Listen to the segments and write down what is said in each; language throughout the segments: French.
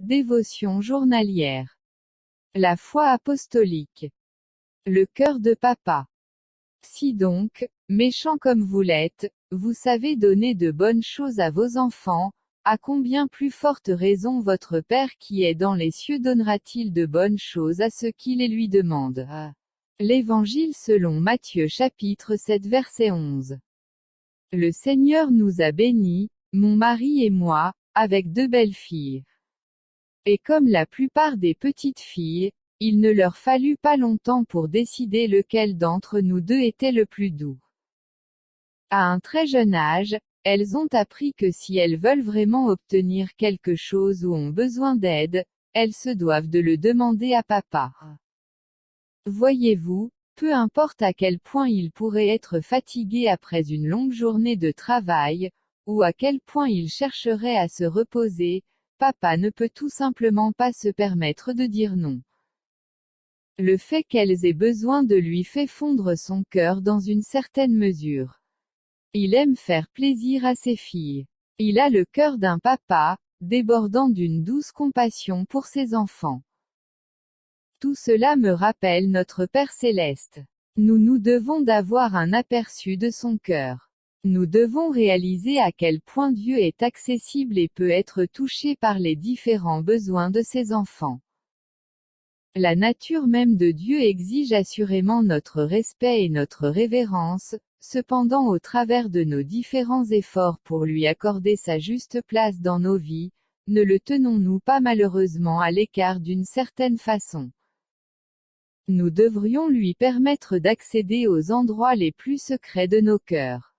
Dévotion journalière. La foi apostolique. Le cœur de papa. Si donc, méchant comme vous l'êtes, vous savez donner de bonnes choses à vos enfants, à combien plus forte raison votre Père qui est dans les cieux donnera-t-il de bonnes choses à ceux qui les lui demandent. L'Évangile selon Matthieu chapitre 7 verset 11. Le Seigneur nous a bénis, mon mari et moi, avec 2 belles filles. Et comme la plupart des petites filles, il ne leur fallut pas longtemps pour décider lequel d'entre nous deux était le plus doux. À un très jeune âge, elles ont appris que si elles veulent vraiment obtenir quelque chose ou ont besoin d'aide, elles se doivent de le demander à papa. Voyez-vous, peu importe à quel point il pourrait être fatigué après une longue journée de travail, ou à quel point il chercherait à se reposer, papa ne peut tout simplement pas se permettre de dire non. Le fait qu'elles aient besoin de lui fait fondre son cœur dans une certaine mesure. Il aime faire plaisir à ses filles. Il a le cœur d'un papa, débordant d'une douce compassion pour ses enfants. Tout cela me rappelle notre Père céleste. Nous devons d'avoir un aperçu de son cœur. Nous devons réaliser à quel point Dieu est accessible et peut être touché par les différents besoins de ses enfants. La nature même de Dieu exige assurément notre respect et notre révérence, cependant au travers de nos différents efforts pour lui accorder sa juste place dans nos vies, ne le tenons-nous pas malheureusement à l'écart d'une certaine façon? Nous devrions lui permettre d'accéder aux endroits les plus secrets de nos cœurs.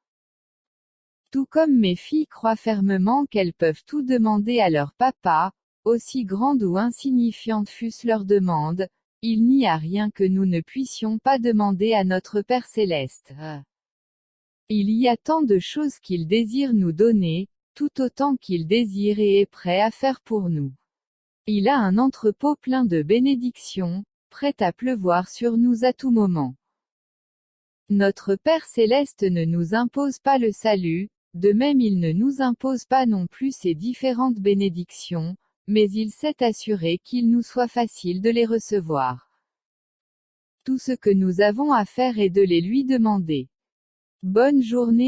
Tout comme mes filles croient fermement qu'elles peuvent tout demander à leur papa, aussi grande ou insignifiante fût-ce leur demande, il n'y a rien que nous ne puissions pas demander à notre Père céleste. Il y a tant de choses qu'il désire nous donner, tout autant qu'il désire et est prêt à faire pour nous. Il a un entrepôt plein de bénédictions, prêt à pleuvoir sur nous à tout moment. Notre Père céleste ne nous impose pas le salut, de même il ne nous impose pas non plus ses différentes bénédictions, mais il s'est assuré qu'il nous soit facile de les recevoir. Tout ce que nous avons à faire est de les lui demander. Bonne journée.